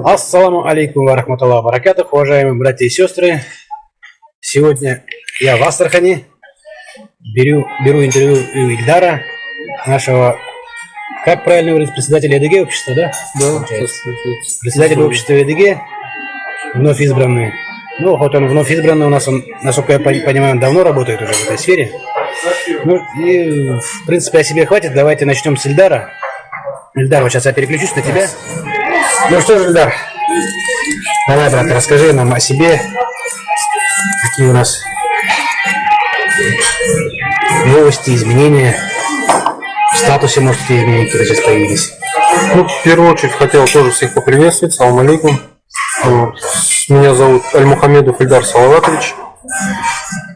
Ассаламу алейкум ва рахматуллахи ва баракатух, уважаемые братья и сестры. Сегодня я в Астрахани беру интервью у Ильдара, нашего, как правильно говорить, председателя ЕДГ общества, да? Да, председатель общества ЕДГ, вновь избранный. Ну, хоть он вновь избранный, у нас он, насколько я понимаю, давно работает уже в этой сфере. Ну, и, в принципе, о себе хватит. Давайте начнем с Ильдара. Ильдар, вот сейчас я переключусь на тебя. Ну что же, Ильдар, давай, брат, расскажи нам о себе, какие у нас новости, изменения в статусе, может, какие изменения сейчас появились. Ну, в первую очередь хотел тоже всех поприветствовать. Салам алейкум. Вот. Меня зовут Аль-Мухамедов Ильдар Салаватович.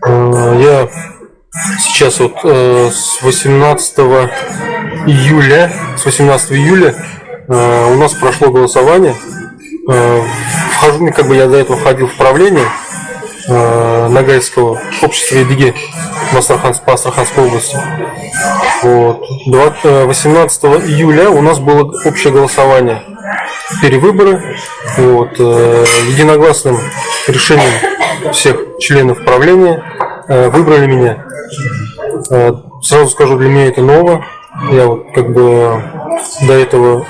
Я сейчас вот с 18 июля у нас прошло голосование. Вхожу, как бы я до этого входил в правление Ногайского общества ЕДГ по Астраханской области. Вот. 18 июля у нас было общее голосование, перевыборы. Вот. Единогласным решением всех членов правления выбрали меня. Сразу скажу, для меня это ново. Я вот как бы до этого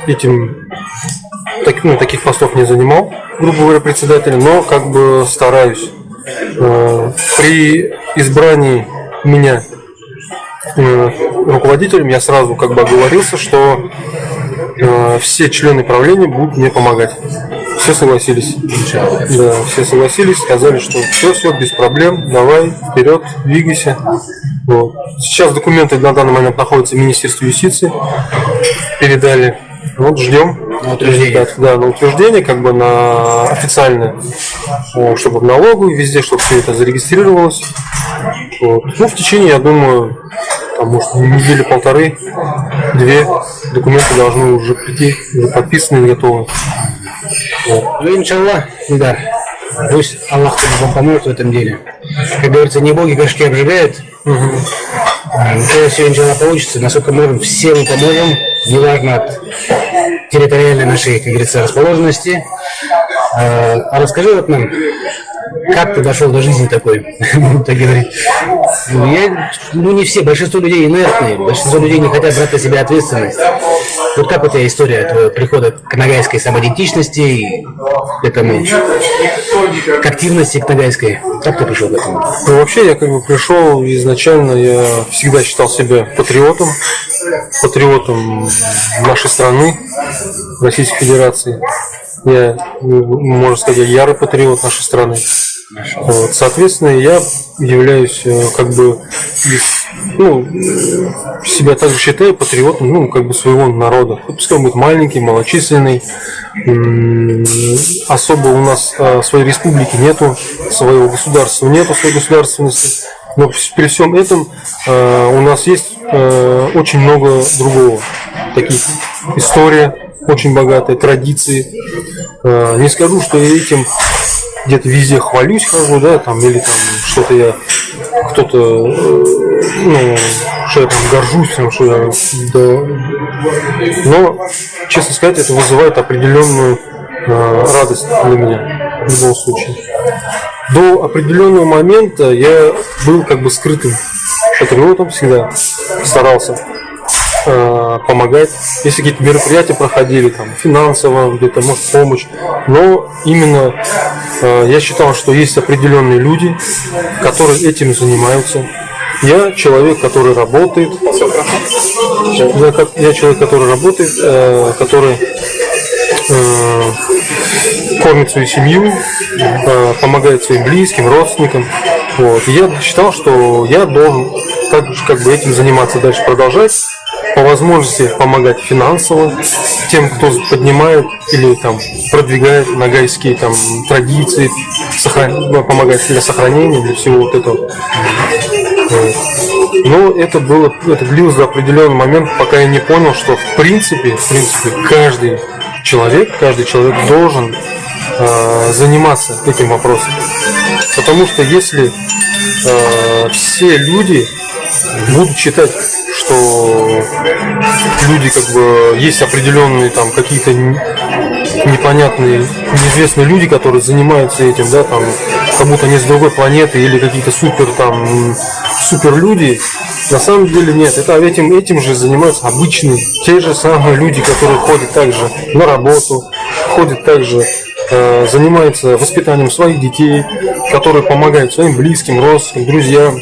таких постов не занимал, грубо говоря, председателем, но как бы стараюсь. При избрании меня руководителем я сразу как бы оговорился, что все члены правления будут мне помогать. Все согласились. Да, все согласились, сказали, что все, без проблем, давай, вперед, двигайся. Вот. Сейчас документы на данный момент находятся в Министерстве юстиции. Передали. Вот ждем. На утверждение. Да, на утверждение, как бы на официальное, чтобы в налоговой везде, чтобы все это зарегистрировалось. Вот. Ну, в течение, я думаю, может, недели полторы-две документы должны уже прийти, уже подписаны и готовы. Вот. Ну, иншаллах, да. Пусть Аллах вам поможет в этом деле. Как говорится, не боги горшки обжигают. Когда все, иншаллах, получится, насколько можем, все мы поможем, неважно от территориальной нашей, как говорится, расположенности. А расскажи вот нам, как ты дошел до жизни такой, буду так говорить. Не все, большинство людей инертные, большинство людей не хотят брать на себя ответственность. Вот как у тебя история твоего прихода к ногайской самоидентичности и к этому, к активности к ногайской? Как ты пришел к этому? Ну, вообще, я как бы пришел изначально, я всегда считал себя патриотом нашей страны, Российской Федерации. Я, можно сказать, ярый патриот нашей страны. Вот. Соответственно, я являюсь как бы себя также считаю патриотом, как бы своего народа. Пускай он будет маленький, малочисленный. Особо у нас своей республики нету, своего государства нету, своей государственности. Но при всем этом у нас есть очень много другого. Таких история очень богатая, традиции. Не скажу, что я этим где-то везде хвалюсь, хожу, да, там, или там что-то я, что я там горжусь, там, что я, да. Но, честно сказать, это вызывает определенную радость для меня, в любом случае. До определенного момента я был как бы скрытым патриотом, всегда старался помогать, если какие-то мероприятия проходили, там, финансово, где-то, может, помощь. Но именно я считал, что есть определенные люди, которые этим занимаются. Я человек, который работает. Я человек, который работает, который кормит свою семью, помогает своим близким, родственникам. Вот. И я считал, что я должен также как бы этим заниматься дальше, продолжать. По возможности помогать финансово тем, кто поднимает или там продвигает ногайские там традиции, помогать для сохранения, для всего вот этого. Но это длилось до определенного момента, пока я не понял, что в принципе каждый человек должен заниматься этим вопросом. Потому что если все люди будут считать, что люди как бы есть определенные там какие-то непонятные, неизвестные люди, которые занимаются этим, да, там, как будто они с другой планеты или какие-то супер люди. На самом деле нет, это этим же занимаются обычные, те же самые люди, которые ходят также на работу, ходят также, занимаются воспитанием своих детей, которые помогают своим близким, родственникам, друзьям,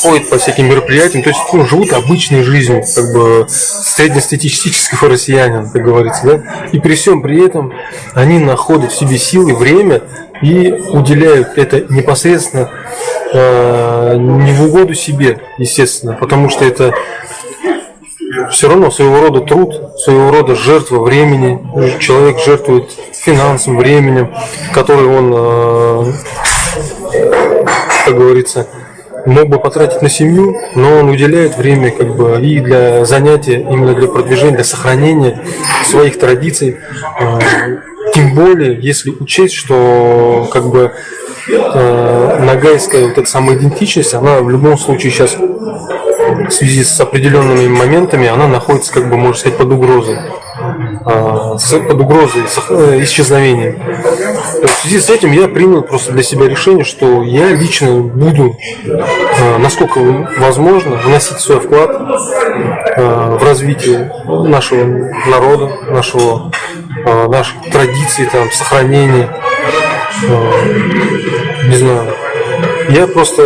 ходят по всяким мероприятиям, то есть живут обычной жизнью, как бы среднестатистического россиянина, как говорится, да. И при всем при этом они находят в себе силы, время и уделяют это непосредственно не в угоду себе, естественно, потому что это все равно своего рода труд, своего рода жертва времени. Человек жертвует финансом, временем, который он, как говорится, мог бы потратить на семью, но он уделяет время как бы и для занятия, именно для продвижения, для сохранения своих традиций. Тем более, если учесть, что как бы нагайская вот эта самоидентичность, она в любом случае сейчас в связи с определенными моментами, она находится, как бы, можно сказать, под угрозой исчезновения. В связи с этим я принял просто для себя решение, что я лично буду, насколько возможно, вносить свой вклад в развитие нашего народа, наших традиций, там, сохранения. Не знаю. Я просто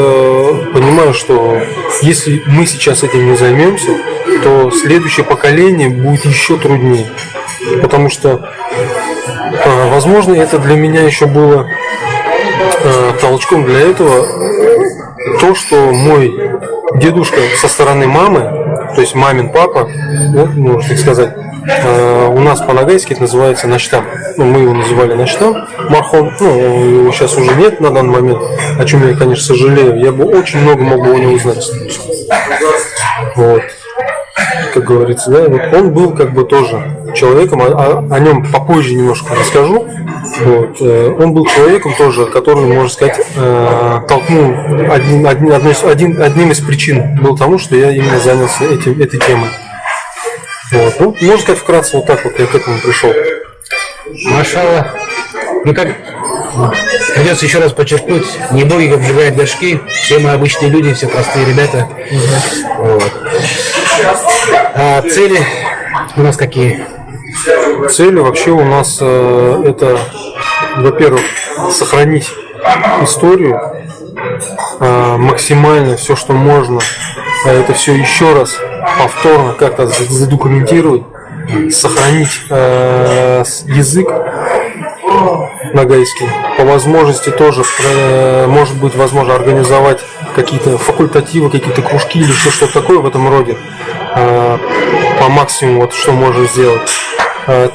понимаю, что если мы сейчас этим не займемся, то следующее поколение будет еще труднее. Потому что, возможно, это для меня еще было толчком для этого, то, что мой дедушка со стороны мамы, то есть мамин папа, ну, можно так сказать, у нас по-нагайски это называется начтам. Ну, мы его называли начтам, мархом. Ну, его сейчас уже нет на данный момент, о чем я, конечно, сожалею. Я бы очень много мог бы у него узнать. Вот. Как говорится, да, вот он был как бы тоже человеком, о нем попозже немножко расскажу. Вот. Он был человеком тоже, который, можно сказать, толкнул одним из причин был тому, что я именно занялся этой темой. Вот. Ну, можно сказать, вкратце вот так вот я к этому пришел. Машалла. Ну как, придется еще раз подчеркнуть, не боги обжигают горшки, все мы обычные люди, все простые ребята. Вот. А цели у нас какие? Цели вообще у нас это, во-первых, сохранить историю, максимально все, что можно, это все еще раз повторно как-то задокументировать, сохранить язык нагайский, по возможности тоже, может быть, возможно, организовать какие-то факультативы, какие-то кружки или еще что-то такое в этом роде, по максимуму, вот, что можно сделать.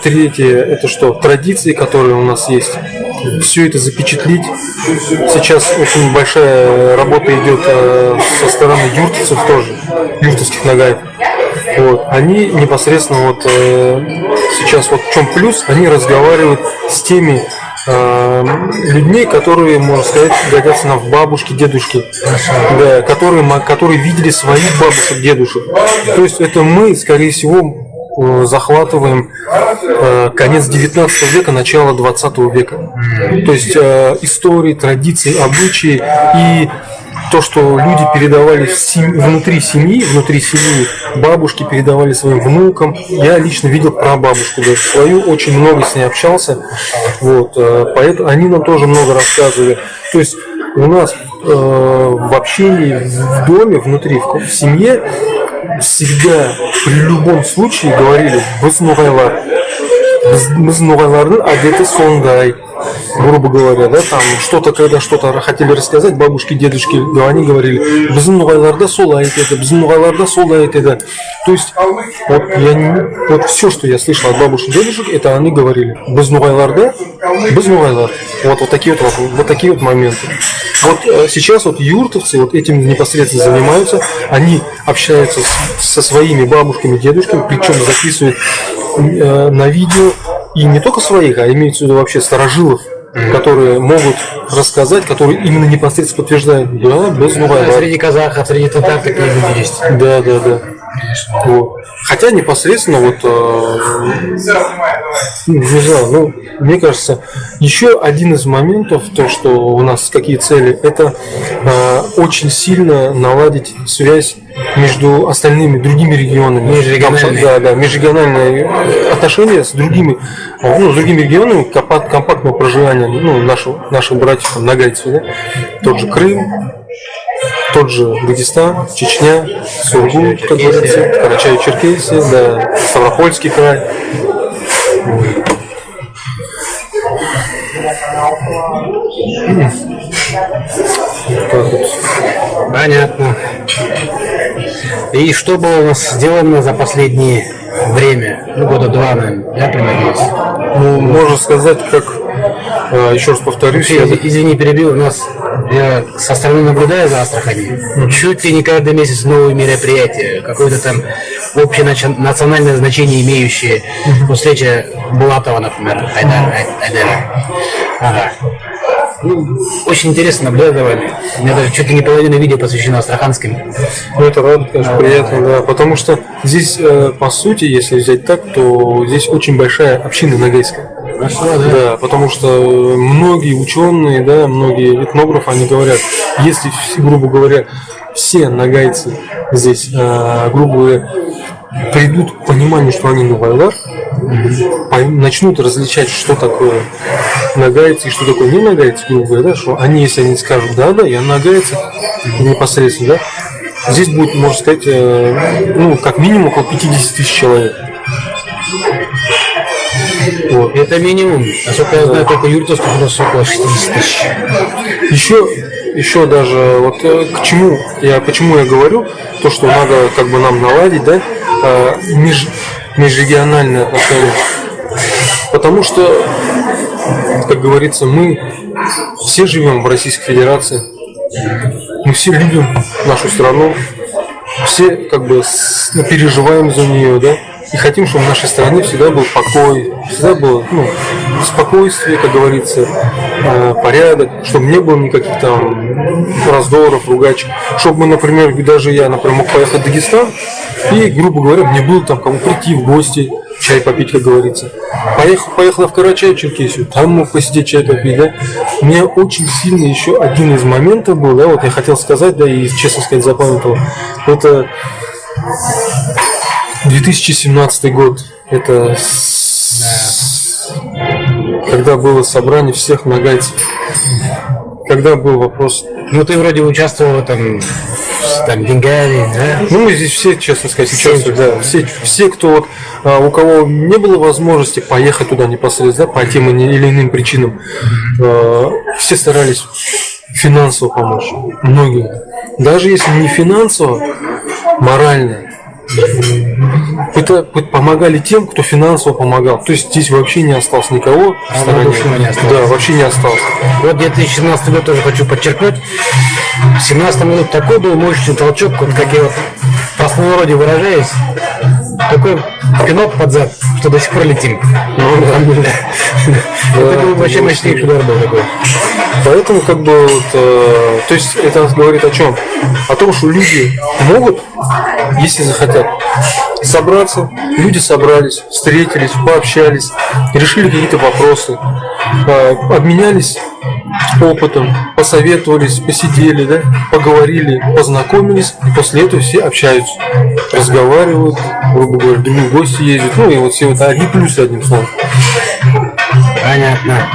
Третье, это что? Традиции, которые у нас есть. Все это запечатлить. Сейчас очень большая работа идет со стороны юртовцев тоже, юртовских нагаев. Вот. Они непосредственно вот сейчас вот в чем плюс, они разговаривают с теми людьми, которые, можно сказать, годятся нам в бабушки, дедушки, да, которые видели своих бабушек, дедушек. То есть это мы, скорее всего, захватываем конец 19 века, начало 20 века. То есть истории, традиции, обычаи и то, что люди передавали внутри семьи, бабушки передавали своим внукам. Я лично видел прабабушку, даже свою, очень много с ней общался. Вот, поэтому они нам тоже много рассказывали. То есть у нас в общении, в доме, внутри, в семье всегда при любом случае говорили «Бызнугайлар». «Бызнугайлардың одеты сондай». Грубо говоря, да, там когда что-то хотели рассказать, бабушки, дедушки, да, они говорили «Бызнугайларда солай это, бызнугайларда солай это». То есть вот все, что я слышал от бабушек, дедушек, это они говорили «Бызнугайларда, бызнугайлар». Вот такие вот моменты. Вот сейчас вот юртовцы вот этим непосредственно занимаются, они общаются со своими бабушками, дедушками, причем записывают на видео, и не только своих, а имеется в виду вообще старожилов, которые могут рассказать, которые именно непосредственно подтверждают, да, без Среди казахов, среди татар такие люди есть. Да. Вот. Хотя непосредственно вот, не знаю, ну, мне кажется, еще один из моментов, то, что у нас какие цели, это очень сильно наладить связь между остальными, другими регионами. Межрегиональные. Да, межрегиональные отношения с другими, с другими регионами компактного проживания, ну, наших братьев, там, нагайцев, да? Тот же Крым, тот же Дагестан, Чечня, Сургут, как говорится, Карачаево-Черкесия, да, Ставропольский край. Так вот. Понятно. И что было у нас сделано за последнее время? Ну, года два, наверное, да, примерно? Ну, можно сказать, как, еще раз повторюсь, Извини, перебил, у нас, я со стороны наблюдаю за Астраханью, чуть ли не каждый месяц новые мероприятия, какое-то там общенациональное значение имеющее, встреча Булатова, например, Айдара. Ага. Ну, очень интересно наблюдать за вами. У меня даже чуть ли не половина видео посвящена астраханским. Ну, это радует, конечно, приятно, да. Потому что здесь, по сути, если взять так, то здесь очень большая община нагайская. Хорошо, да? Да, потому что многие ученые, да, многие этнографы, они говорят, если, грубо говоря, все нагайцы здесь, грубо говоря, придут к пониманию, что они навайлар, начнут различать, что такое нагайцы и что такое не нагайцы, грубо говоря, да, что они, если они скажут, да, я нагайцы, непосредственно, да, здесь будет, можно сказать, ну, как минимум около 50 тысяч человек. Вот. Это минимум. Насколько я знаю, только юртовских у нас около 60 тысяч. Еще даже вот почему я говорю, то, что надо как бы нам наладить, да, межрегиональные отношения. Потому что, как говорится, мы все живем в Российской Федерации, мы все любим нашу страну, все как бы переживаем за нее, да, и хотим, чтобы в нашей стране всегда был покой, всегда было, спокойствие, как говорится, порядок, чтобы не было никаких там раздоров, ругачек, чтобы мы, например, даже я, например, мог поехать в Дагестан и, грубо говоря, мне было там кому прийти в гости, чай попить, как говорится. Поехала в Карачаево-Черкесию, там мог посидеть, чай попить, да. У меня очень сильно еще один из моментов был, да, вот я хотел сказать, да, и, честно сказать, запамятовал, это 2017 год, это когда было собрание всех нагайцев, когда был вопрос. Ну, ты вроде участвовал там деньгами, да? Ну, мы здесь все, честно сказать, участвуют, да. Все, кто вот, у кого не было возможности поехать туда непосредственно, да, по тем или иным причинам, все старались финансово помочь. Многие. Даже если не финансово, морально. Помогали тем, кто финансово помогал. То есть здесь вообще не осталось никого в стороне. Не осталось. Да, вообще не осталось. Вот 2017 год тоже хочу подчеркнуть. В 2017 году такой был мощный толчок, вот как я вот в простонародье выражаюсь, такой пинок под зад, что до сих пор летим. Это был вообще мощнейший удар был такой. Поэтому как бы вот, то есть это говорит о чем? О том, что люди могут, если захотят, собраться. Люди собрались, встретились, пообщались, решили какие-то вопросы, обменялись опытом, посоветовались, посидели, да, поговорили, познакомились, и после этого все общаются, разговаривают, грубо говоря, другие гости ездят, ну и вот все вот одни плюсы, одним словом. Понятно.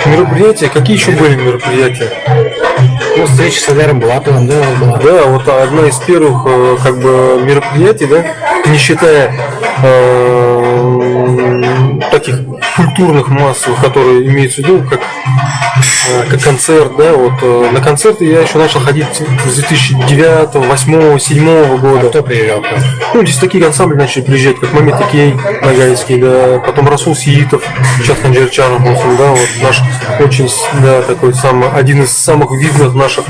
Мероприятия, какие еще были мероприятия? Ну, встреча с Айдаром Булатовым, да, была. Да, вот одна из первых как бы мероприятий, да, не считая таких культурных массовых, которые имеются в виду, как концерт, да, вот на концерты я еще начал ходить с 2009, 2008, 2007 года. А кто приезжал? Ну, здесь такие ансамбли начали приезжать, как Мамед Икей, Нагайский, да, потом Расул Сиитов, сейчас Ханджерчанов, да, вот наш очень, да, такой один из самых видных наших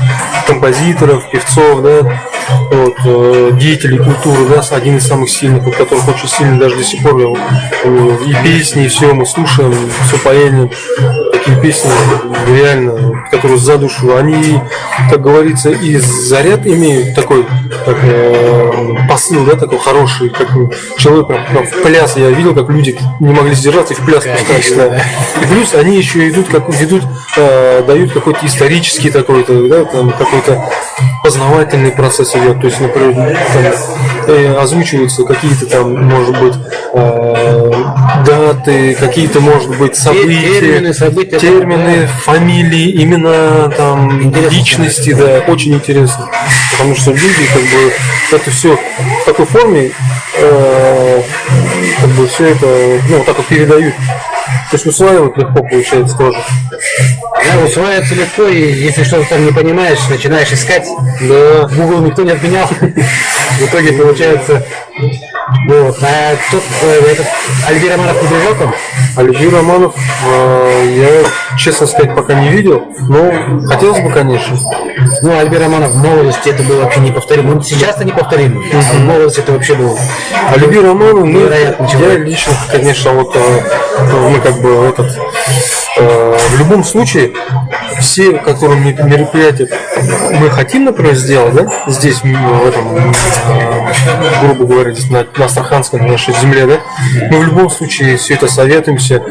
композиторов, певцов, да, вот, деятелей культуры, да, один из самых сильных, вот, которых очень сильно даже до сих пор и песни, и все мы слушаем с упоением такие песни, реально, которые за душу. Они, как говорится, и заряд имеют такой, как, посыл, да, такой хороший, как человек прям в пляс. Я видел, как люди не могли сдержаться и в пляс пускались. Да. И плюс они еще идут, как ведут, дают какой-то исторический такой-то, да, там какой-то познавательный процесс идет. То есть, например, там, озвучиваются какие-то там, может быть, даты, какие-то, может быть, события, термины, фамилии, имена, там, личности, да, очень интересно. Потому что люди, как бы, это все в такой форме, как бы все это, ну, вот так вот передают. То есть усваивать легко получается тоже. Да, усваивается легко, и если что-то там не понимаешь, начинаешь искать. Да. Google никто не отменял. В итоге получается. Вот. А тот, этот Альбий Романов не прижал там? Альбий Романов я, честно сказать, пока не видел, но хотелось бы, конечно. Ну, Альбий Романов в молодости это было вообще неповторимо. Он сейчас-то неповторим, а в молодости это вообще был. Альбий Романов, невероятно. Я лично, конечно, вот мы как бы этот в любом случае все, которые мероприятия мы хотим, например, сделать, да, здесь в этом, грубо говоря, здесь на Астраханской, на нашей земле, да, мы в любом случае все это советуемся.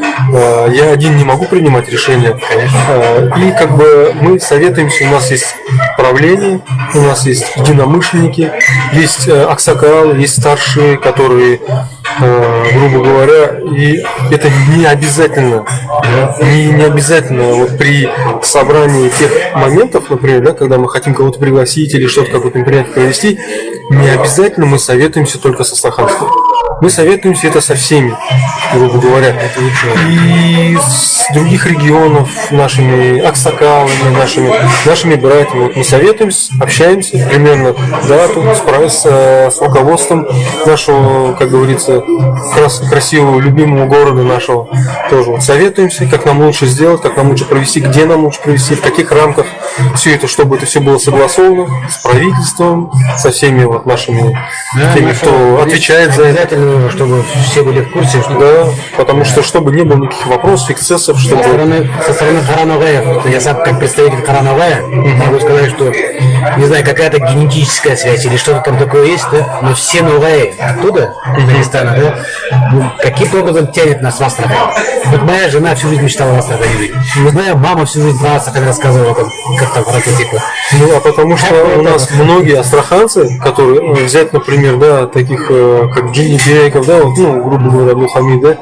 Я один не могу принимать решения, конечно. И как бы мы советуемся, у нас есть правление, у нас есть единомышленники, есть аксакалы, есть старшие, которые, грубо говоря, и это не обязательно, не обязательно вот при собрании тех моментов, например, да, когда мы хотим кого-то пригласить или что-то, какое-то мероприятие провести, не обязательно мы советуемся только с Астраханской. Мы советуемся это со всеми, грубо говоря. И с других регионов, нашими аксакалами, нашими братьями. Вот мы советуемся, общаемся примерно, да, тут с руководством нашего, как говорится, красивого, любимого города нашего. Тоже вот советуемся, как нам лучше сделать, как нам лучше провести, где нам лучше провести, в каких рамках. Все это, чтобы это все было согласовано с правительством, со всеми вот нашими, теми, кто отвечает за это. Чтобы все были в курсе, что... Да, потому что чтобы не было никаких вопросов, эксцессов, чтобы... Со стороны Хараногая, я сам как представитель Хараногая могу сказать, что, не знаю, какая-то генетическая связь или что-то там такое есть, да? Но все новые оттуда, из Дагестана, да, ну, каким-то образом тянет нас в Астрахань. Вот моя жена всю жизнь мечтала в Астрахани жить. Моя мама всю жизнь про Астрахань рассказывала, там, как там прототипы. Ну, а потому что у нас многие астраханцы, которые, взять, например, да, таких, как Джинни Береков, да, вот, ну, грубо говоря, Мухаммед, да,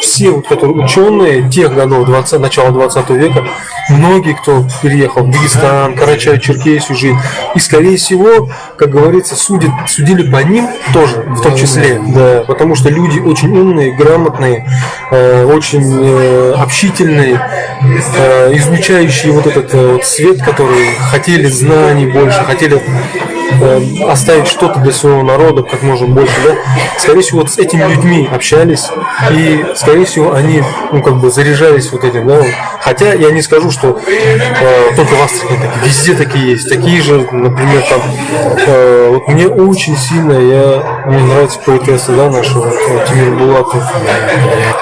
все, вот, которые ученые тех годов, начала 20 века, многие, кто переехал в Дагестан, Карачай, Черкесию жить, и, скорее всего, как говорится, судили по ним тоже, в том числе, да, потому что люди очень умные, грамотные, очень общительные, излучающие вот этот вот свет, который хотели знаний больше, хотели оставить что-то для своего народа как можно больше, да. Скорее всего, вот с этими людьми общались, и, скорее всего, они, ну, как бы заряжались вот этим, да. Хотя я не скажу, что только в Астрахани такие, везде такие есть, такие же, например, там, вот мне очень сильно, мне нравится поэтесса, да, нашего вот, Тимир Булатов,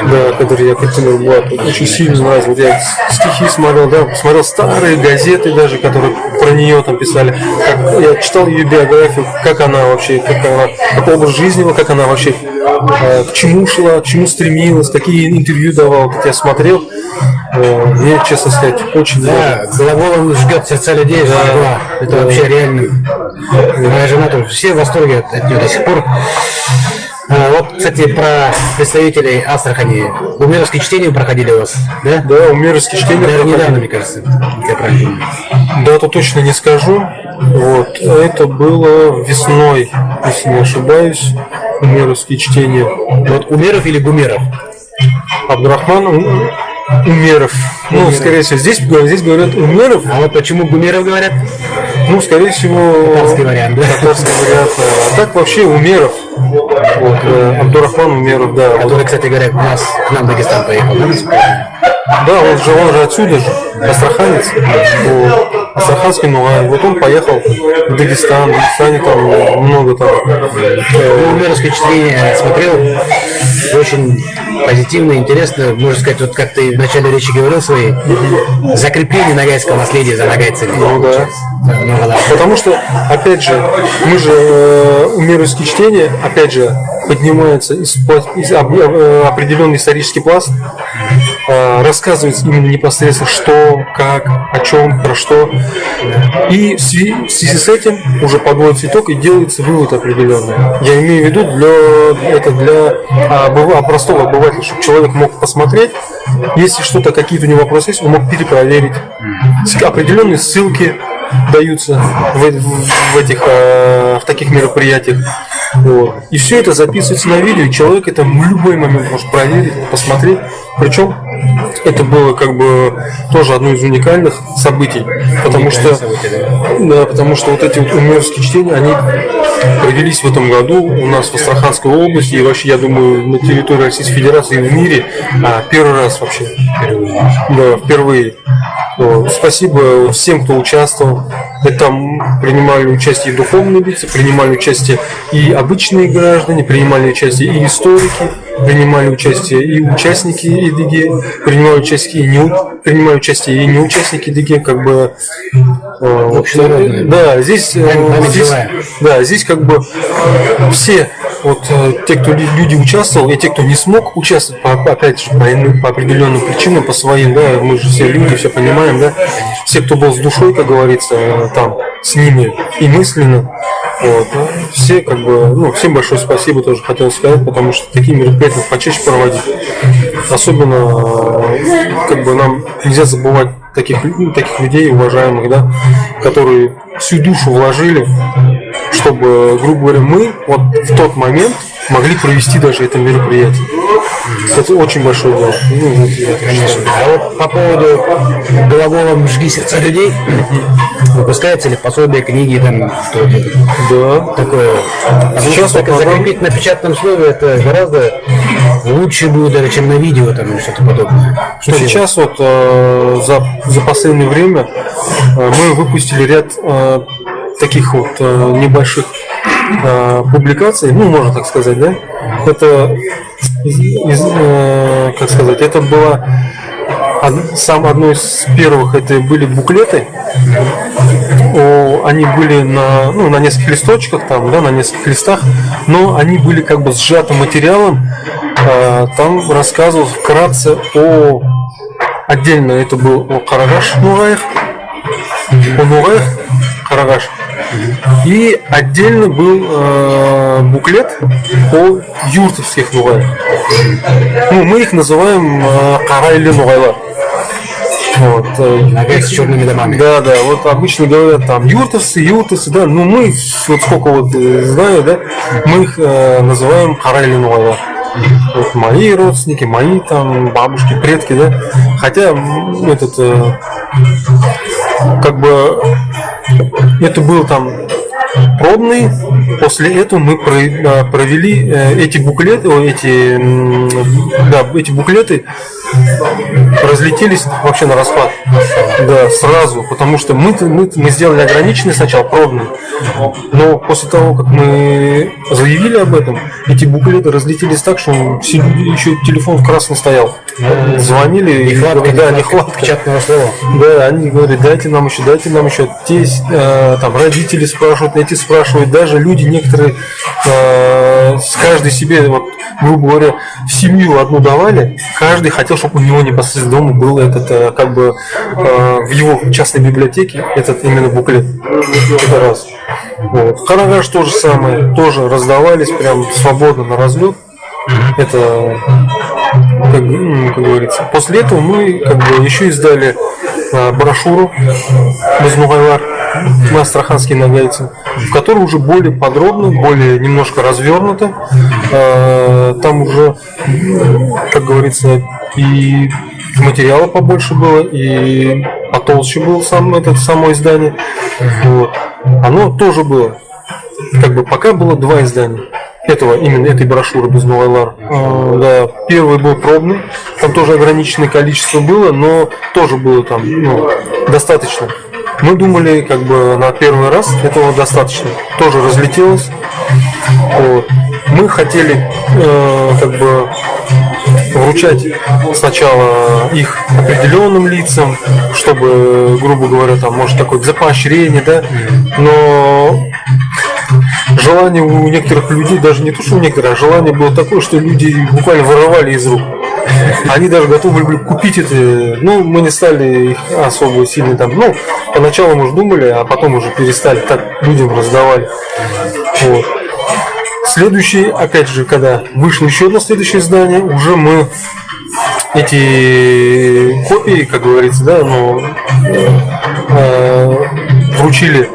да, который я как Тимир Булатов, очень сильно нравится. Вот я стихи смотрел, да, смотрел старые газеты даже, которые про нее там писали, я читал ее биографию, как она вообще, какой образ жизни, как она вообще, к чему шла, к чему стремилась, какие интервью давала, как я смотрел. Мне, честно сказать, очень нравится. Да, глаголом жгет сердца людей, да, это вообще реально. Моя жена тоже, все в восторге от нее до сих пор. Вот, кстати, про представителей Астрахани. Умеровские чтения проходили у вас, да? Да, умеровские чтения. Наверное, недавно, мне кажется. Я правильно. Дату точно не скажу. Вот, это было весной, если не ошибаюсь. Умеровские чтения. Вот Умеров или Гумеров? Абдурахман Умеров. Ну, скорее всего, здесь говорят Умеров. А вот почему Гумеров говорят? Ну, скорее всего, татарский вариант, да? Татарский вариант. А так вообще Умеров. Вот, Абдурахман Умеров, да. Который, кстати говоря, к нам в Дагестан поехал, да? Да, он же отсюда же, астраханец, вот, астраханский Нугай. Вот он поехал в Дагестан, в Дагестане там много там. Умеровское чтение смотрел, очень позитивно, интересно, можно сказать, вот как ты в начале речи говорил своей, закрепление нагайского наследия за нагайцами. Ну да. Потому что, опять же, мы же умеровские чтения, опять же, поднимается из определенный исторический пласт, рассказывается именно непосредственно что, как, о чем, про что. И в связи с этим уже подводится итог и делается вывод определенный. Я имею в виду для простого обывателя, чтобы человек мог посмотреть, если что-то, какие-то у него вопросы есть, он мог перепроверить. Определенные ссылки даются в таких мероприятиях. Вот. И все это записывается на видео, и человек это в любой момент может проверить, посмотреть. Причем это было как бы тоже одно из уникальных событий, потому что вот эти вот умеровские чтения, они провелись в этом году у нас в Астраханской области и вообще, я думаю, на территории Российской Федерации и в мире первый раз вообще. Да, впервые. Вот. Спасибо всем, кто участвовал. Там принимали участие и духовные лица, принимали участие и обычные граждане, принимали участие и историки, принимали участие и участники ИДГ, принимали участие и не участники ИДГ, как бы. Да, здесь как бы все вот те, кто люди участвовал, и те, кто не смог участвовать, опять же, по определенным причинам, по своим, да, мы же все люди, все понимаем, да, все, кто был с душой, как говорится, там, с ними и мысленно, вот, все как бы, всем большое спасибо тоже хотел сказать, потому что такие мероприятия почаще проводить. Особенно, как бы нам нельзя забывать таких людей уважаемых, да, которые всю душу вложили, чтобы, грубо говоря, мы вот в тот момент могли провести даже это мероприятие. Это очень большое дело. Конечно. А вот по поводу глаголом «жги сердца людей», выпускается ли пособие, книги, там что-то? Да. Такое. Сейчас закрепить на печатном слове это гораздо лучше будет даже, чем на видео там или что-то подобное. Что сейчас вот за последнее время мы выпустили ряд таких вот небольших публикаций, можно так сказать, да? Это как сказать, это было одно из первых, это были буклеты. Они были на нескольких листочках, там, да, на нескольких листах, но они были как бы сжатым материалом. Там рассказывалось вкратце отдельно это был о Карагаш Нугаях, о Нугаях Карагаш. И отдельно был буклет о юртовских Нугаях. Мы их называем Карайли Нугайлар. Вот. С черными домами. Да, вот обычно говорят там юртовцы, да, мы, вот сколько вот знаю, да, мы их называем Карайли Нугайлар. Вот мои родственники, мои там бабушки, предки, да. Хотя как бы это был там пробный. После этого мы провели эти буклеты разлетелись вообще на расхват. Да, сразу, потому что мы сделали ограниченный сначала, пробный. Но после того, как мы заявили об этом, эти буклеты разлетелись так, что все люди, еще телефон в красный стоял. Звонили, нехватка печатного слова. Да, они говорят, дайте нам еще. Те там родители спрашивают, эти спрашивают, даже люди некоторые с каждой себе, вот, грубо говоря, в семью одну давали, каждый хотел, чтобы у него непосредственно дома был этот, как бы, в его частной библиотеке этот именно буклет. Это раз. Вот. Карагаш то же самое, тоже раздавались прям свободно на разлет. Это, как говорится. После этого мы как бы еще издали брошюру без Нугайлар, мы астраханские нагайцы, в которой уже более подробно, более немножко развернуто. Там уже, как говорится, и материала побольше было, и потолще было само издание. Вот. Оно тоже было. Как бы пока было два издания. именно этой брошюры без Новайлар. Да, первый был пробный, там тоже ограниченное количество было, но тоже было там достаточно. Мы думали, как бы на первый раз этого достаточно. Тоже разлетелось. Вот. Мы хотели как бы вручать сначала их определенным лицам, чтобы, грубо говоря, там, может, такое за поощрение, да, но желание у некоторых людей, даже не то, что у некоторых, а желание было такое, что люди буквально воровали из рук. Они даже готовы были купить это, мы не стали их особо сильно там, поначалу мы же думали, а потом уже перестали, так людям раздавали. Вот. Следующий, опять же, когда вышло еще одно следующее издание, уже мы эти копии, как говорится, да, вручили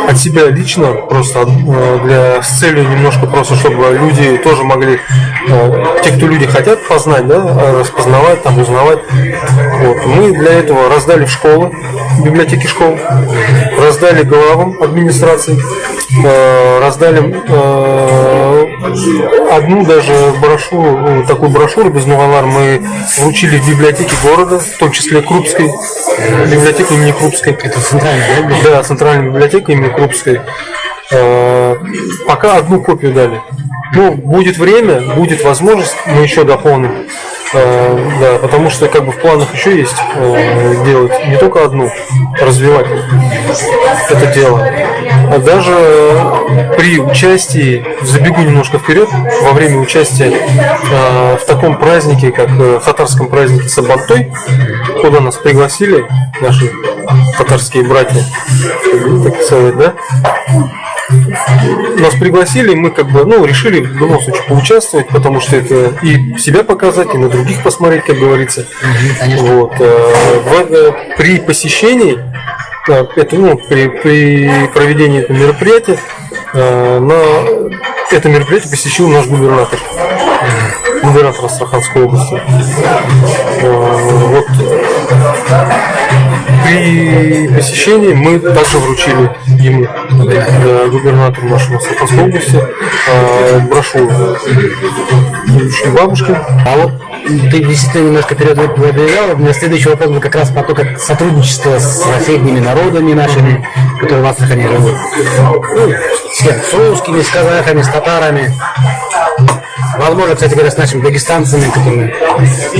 от себя лично, просто с целью немножко просто, чтобы люди тоже могли, те, кто люди хотят познать, да, распознавать, там, узнавать. Вот. Мы для этого раздали в школы, в библиотеке школ, раздали главам администрации, раздали одну даже брошюру, такую брошюру без Новайлар мы вручили в библиотеке города, в том числе Крупской, библиотеку имени Крупской. Это центральная, да? Да, центральная библиотека имени Крупской. Пока одну копию дали. Будет время, будет возможность, мы еще дополним. Да, потому что как бы в планах еще есть делать не только одну, развивать это дело, а даже при участии, забегу немножко вперед, во время участия в таком празднике, как в татарском празднике Сабантой, куда нас пригласили наши татарские братья, так сказать, да? Нас пригласили, мы как бы, решили в любом случае поучаствовать, потому что это и себя показать, и на других посмотреть, как говорится. Вот. При посещении, при проведении этого мероприятия, на это мероприятие посетил наш губернатор Астраханской области. Вот. При посещении мы также вручили ему, губернатору нашего Астраханской области, брошюру бабушки. А вот ты действительно немножко вперед выбегал. У меня следующий вопрос был как раз про то, как сотрудничество с соседними народами нашими, которые в Астрахани живут. С русскими, с казахами, с татарами. Возможно, кстати говоря, с нашими дагестанцами, которые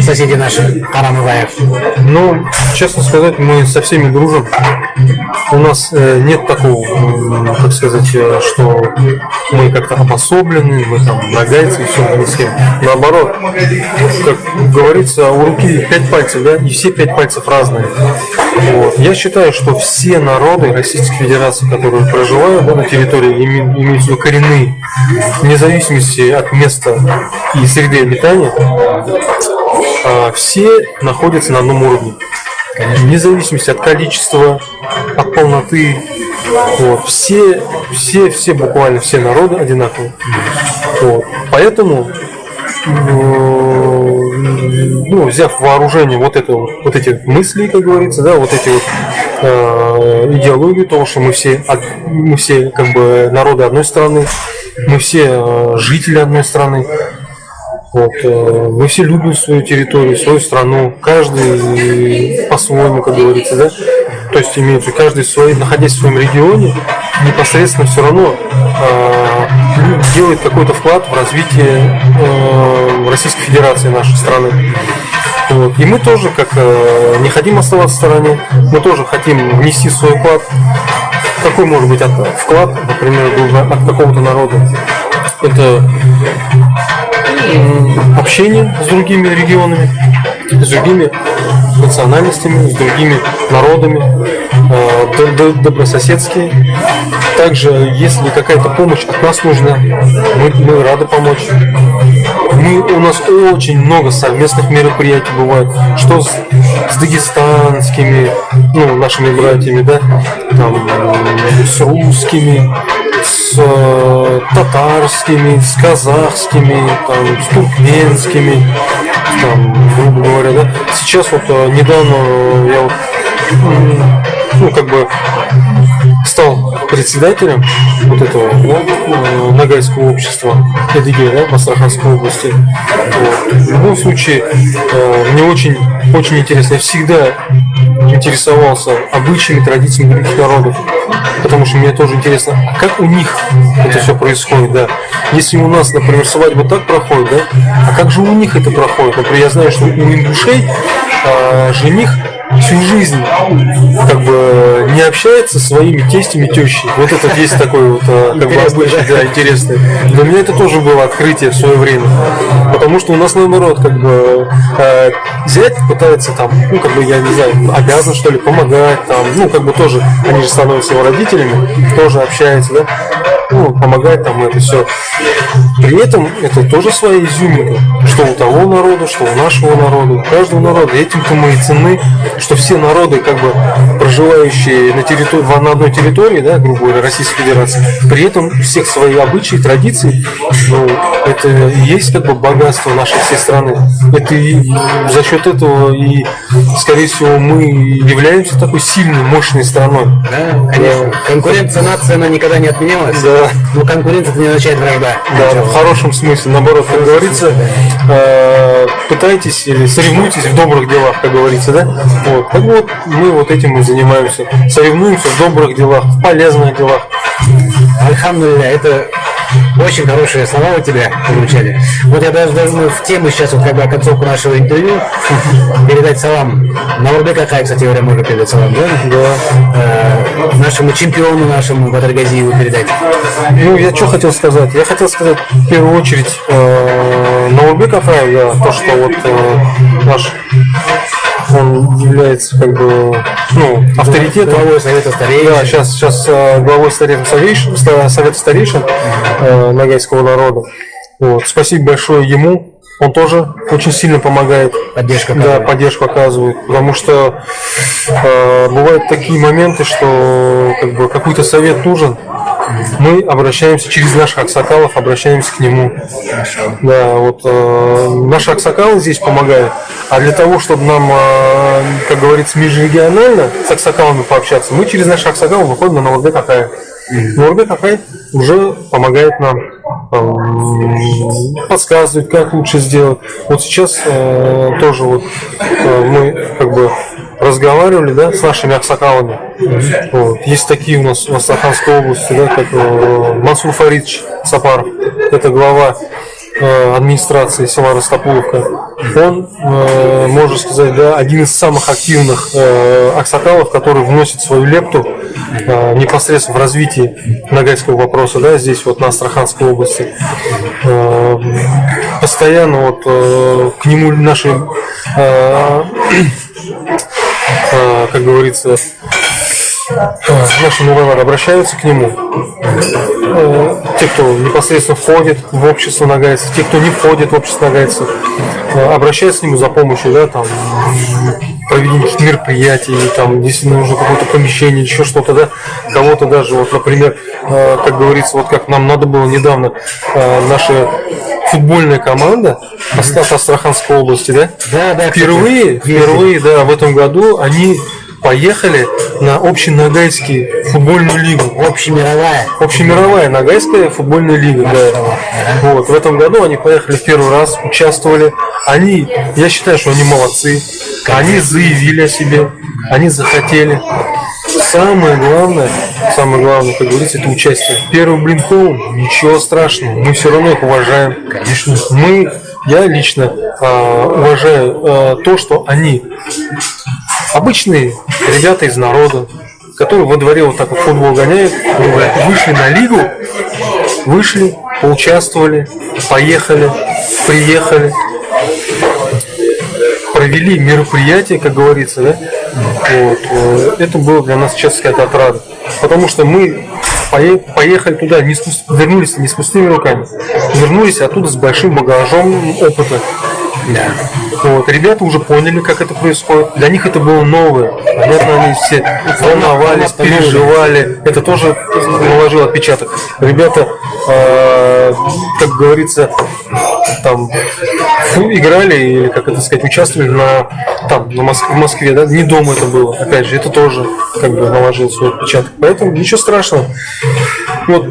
соседи наши, Карамываев. Честно сказать, мы со всеми дружим. У нас нет такого, как сказать, что мы как-то обособлены, мы там нагайцы и все, не с кем. Наоборот, как говорится, у руки 5 пальцев, да, и все 5 пальцев разные. Вот. Я считаю, что все народы Российской Федерации, которые проживают на территории, имеют в виду коренные, вне зависимости от места и среды обитания, все находятся на одном уровне. Вне зависимости от количества, от полноты. Вот. Все буквально все народы одинаковые. Вот. Поэтому, взяв вооружение вот эти мысли, как говорится, да, вот эти идеологии того, что мы все как бы народы одной страны, мы все жители одной страны. Вот, мы все любим свою территорию, свою страну, каждый по-своему, как говорится, да. То есть имеется каждый свой, находясь в своем регионе, непосредственно все равно делает какой-то вклад в развитие Российской Федерации, нашей страны. Вот. И мы тоже не хотим оставаться в стороне, мы тоже хотим внести свой вклад. Какой может быть вклад, например, от какого-то народа? Это общение с другими регионами, с другими национальностями, с другими народами, добрососедские. Также, если какая-то помощь от нас нужна, мы рады помочь. У нас очень много совместных мероприятий бывает, что с дагестанскими, нашими братьями, да, там, с русскими, с татарскими, с казахскими, там, с туркменскими, там, грубо говоря, да. Сейчас недавно я стал председателем вот этого, да, Ногайского общества Эдыгей, да, в Астраханской области. Вот. В любом случае, мне очень интересно. Я всегда интересовался обычаями, традициями других народов, потому что мне тоже интересно, а как у них это все происходит, да. Если у нас, например, свадьба так проходит, да, а как же у них это проходит? Например, я знаю, что у ингушей жених всю жизнь как бы не общается со своими тестями, тещей. Вот этот есть такой вот как бы обычай, да, интересный. Для меня это тоже было открытие в свое время. Потому что у нас наоборот, как бы зять пытается там, ну как бы, я не знаю, обязан что ли помогать там, ну как бы тоже, они же становятся его родителями, тоже общаются, да, ну, помогать там это все. При этом это тоже своя изюминка, что у того народа, что у нашего народа, у каждого народа. Этим-то мы и ценны, что все народы, как бы проживающие на одной территории, да, грубо говоря, Российской Федерации, при этом у всех свои обычаи, традиции, ну, это и есть как бы богатство нашей всей страны. Это и за счет этого и, скорее всего, мы являемся такой сильной, мощной страной. Да, конечно. Конкуренция нации, она никогда не отменялась. Да. Но конкуренция это не означает вражда. Да, в хорошем смысле, наоборот, как говорится, пытайтесь или соревнуйтесь в добрых делах, как говорится, да? Вот. Так вот, мы вот этим и занимаемся. Соревнуемся в добрых делах, в полезных делах. Альхамдулилля, это очень хорошие слова у тебя звучали. Вот я даже должен в тему сейчас, вот как бы концовку нашего интервью, передать салам. На Урбек Акай, кстати говоря, можно передать салам, да? Да. Нашему чемпиону, нашему Батаргазиеву передать. Ну, я что хотел сказать? Я хотел сказать, в первую очередь, на Урбек Акай, да, то, что вот наш, он является как бы, ну, авторитетом. Главой Совета Старейшин. Да, сейчас главой Совета Старейшин Ногайского народа. Вот. Спасибо большое ему. Он тоже очень сильно помогает. Поддержка. Да, поддержку оказывает. Потому что бывают такие моменты, что как бы какой-то совет нужен. Мы обращаемся через наших аксакалов, обращаемся к нему. Да, вот наши аксакалы здесь помогают. А для того, чтобы нам, как говорится, межрегионально с аксакалами пообщаться, мы через наших аксакалов выходим на Нурбек Акай. Нурбек Акай уже помогает нам, подсказывает, как лучше сделать. Вот сейчас тоже вот мы как бы разговаривали, да, с нашими аксакалами. Вот. Есть такие у нас в Астраханской области, да, как Мансур Фаридович Сапаров, это глава администрации села Растопуловка. Он, можно сказать, да, один из самых активных аксакалов, который вносит свою лепту непосредственно в развитие ногайского вопроса, да, здесь вот на Астраханской области. Постоянно вот к нему наши, как говорится, наши новеллы обращаются к нему. Те, кто непосредственно входит в общество ногайцев, те, кто не входит в общество ногайцев, обращаются к нему за помощью, да, там, проведение каких-то мероприятий, там, если нужно какое-то помещение, еще что-то, да, кого-то даже, вот, например, как говорится, вот как нам надо было недавно, наша футбольная команда Астраханской области, да, впервые, да, в этом году они поехали на общеногайскую футбольную лигу. Общемировая ногайская футбольная лига. Да. Вот. В этом году они поехали в первый раз, участвовали. Я считаю, что они молодцы. Они заявили о себе, они захотели. Самое главное, как говорится, это участие. Первый блинкол, ничего страшного, мы все равно их уважаем. Конечно. Я лично уважаю то, что они обычные ребята из народа, которые во дворе вот так вот футбол гоняют, вышли на лигу, поучаствовали, поехали, приехали, провели мероприятие, как говорится, да? Вот. Это было для нас, честно сказать, отрада. Потому что мы поехали туда, вернулись не с пустыми руками, вернулись оттуда с большим багажом опыта. Да. Вот. Ребята уже поняли, как это происходит. Для них это было новое. Понятно, они все волновались, переживали. Это тоже наложило отпечаток. Ребята, как говорится, там играли, или, как это сказать, участвовали в Москве, да, не дома это было. Опять же, это тоже как бы наложил свой отпечаток. Поэтому ничего страшного. Вот.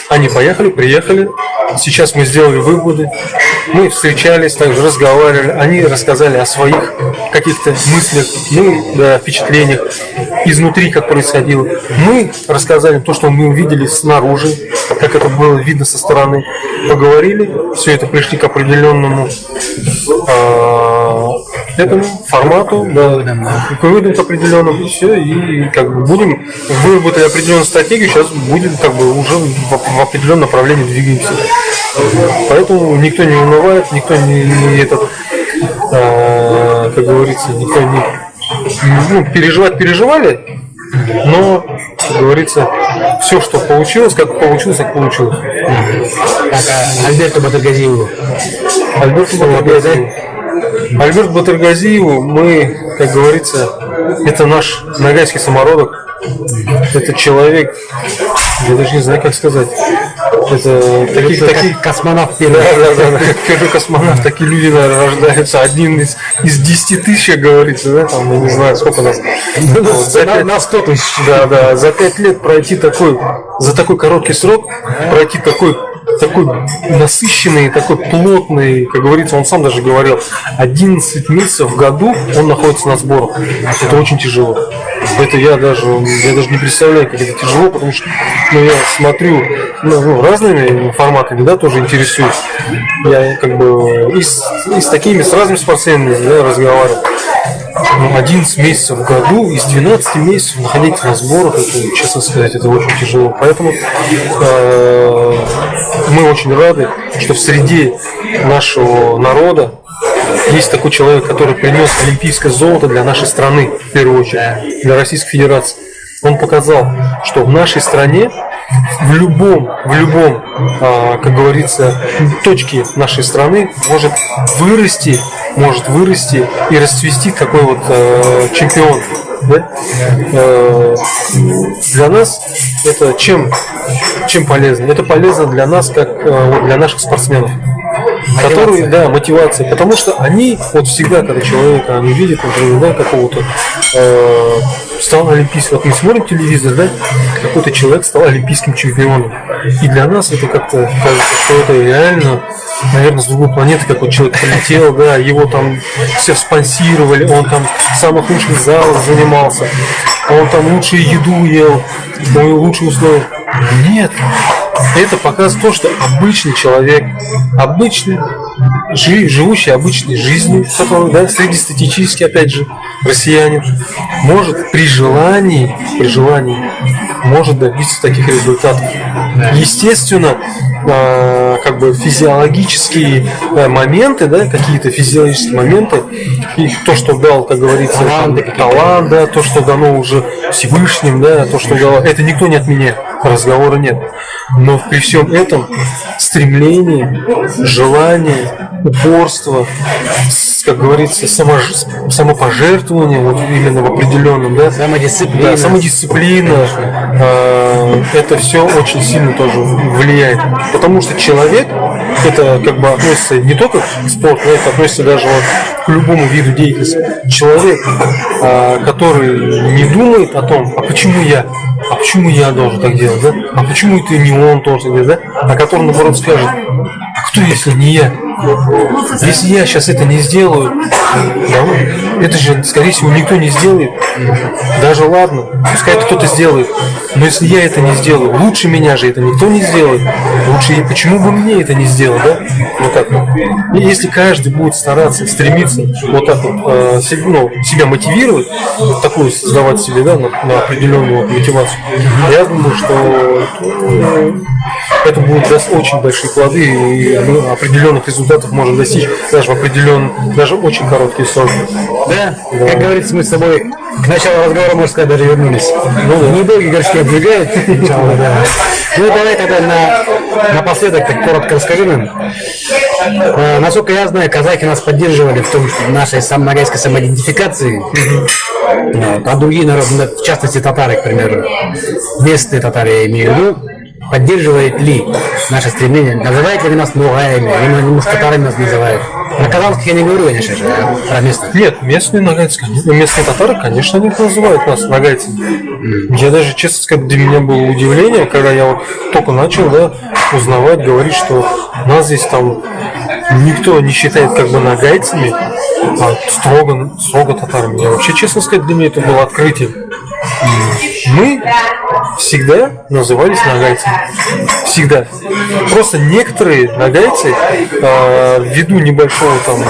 Они поехали, приехали. Сейчас мы сделали выводы. Мы встречались, также разговаривали. Они рассказали о своих каких-то мыслях, впечатлениях изнутри, как происходило. Мы рассказали то, что мы увидели снаружи, как это было видно со стороны. Поговорили, все это пришли к определенному этому формату, к выводам определенным, и все, и как бы будем выработать определенную стратегию, сейчас будем как бы уже в определенном направлении двигаемся. Поэтому никто не унывает, никто не этот, как говорится, никто не переживали, но, как говорится, все, что получилось, как получилось, так получилось. Альберту Батыргазиеву. Альберту Батыргазиеву мы, как говорится, это наш ногайский самородок. Это человек, я даже не знаю, как сказать. Это таких космонавт. Да. Первый космонавт, такие люди, наверное, рождаются. Один из 10 тысяч, как говорится, да, там, я не знаю, сколько нас. На 100 тысяч. Да, за 5 лет пройти за такой короткий срок, пройти такой насыщенный, такой плотный, как говорится, он сам даже говорил, 11 месяцев в году он находится на сборах. Это очень тяжело. Это я даже не представляю, как это тяжело, потому что я смотрю разными форматами, да, тоже интересуюсь. Я как бы и с разными спортсменами, да, разговариваю. 11 месяцев в году, из 12 месяцев находиться на сборах, это, честно сказать, это очень тяжело. Поэтому мы очень рады, что в среде нашего народа есть такой человек, который принес олимпийское золото для нашей страны, в первую очередь, для Российской Федерации. Он показал, что в нашей стране в любом, как говорится, точке нашей страны может вырасти и расцвести такой вот чемпион. Да? Для нас это чем полезно? Это полезно для нас, как для наших спортсменов. Которые, да, мотивация. Потому что они, вот всегда, когда человека они видят, например, да, какого-то стал олимпийским. Вот мы смотрим телевизор, да, какой-то человек стал олимпийским чемпионом. И для нас это как-то кажется, что это реально, наверное, с другой планеты, как вот человек полетел, да, его там все спонсировали, он там в самых лучших залах занимался, он там лучшую еду ел, лучшие условия. Нет. Это показывает то, что обычный человек, живущий обычной жизнью, да, среднестатистический, опять же, россиянин, может при желании может добиться таких результатов. Естественно, как бы физиологические моменты, да, какие-то физиологические моменты, и то, что дал, как говорится, талант, да, то, что дано уже Всевышним, да, то, что дало, это никто не отменяет, разговора нет. Но при всем этом стремление, желание, упорство, как говорится, самопожертвование, вот именно в определенном, да, самодисциплина, это все очень сильно тоже влияет. Потому что человек, это как бы относится не только к спорту, это относится даже вот к любому виду деятельности. Человек, который не думает о том, а почему я должен так делать, да? А почему это не он должен делать, да? А который, наоборот, скажет, а кто, если не я? Если я сейчас это не сделаю, да, это же, скорее всего, никто не сделает. Даже ладно, пускай кто-то сделает. Но если я это не сделаю, лучше меня же это никто не сделает. Лучше, почему бы мне это не сделать, да? Вот так вот. И если каждый будет стараться, стремиться вот так вот, себя мотивировать, такую создавать себе, да, на определенную мотивацию, я думаю, что это будут даст очень большие плоды, и мы определенных результатов можем достичь даже в даже очень короткие сроки. Да, как говорится, мы с тобой к началу разговора, можно сказать, даже вернулись. Недолгие горшки обжигают. Ну давай тогда напоследок так коротко расскажи нам. Насколько я знаю, казахи нас поддерживали в том, что нашей ногайской самоидентификации, а другие народы, в частности татары, к примеру, местные татары, я имею в виду, поддерживает ли наше стремление, называет ли нас нугаями, или мушкатарами нас называют. На казахских я не говорю, конечно же, а про местных. Нет, местные нагайцы, конечно. Местные татары, конечно, они называют нас нагайцами. Я даже, честно сказать, для меня было удивление, когда я вот только начал, да, узнавать, говорить, что нас здесь там никто не считает как бы нагайцами, а строго татарами. Я вообще, честно сказать, для меня это было открытие. Мы всегда назывались нагайцами. Всегда. Просто некоторые нагайцы, ввиду небольшого там,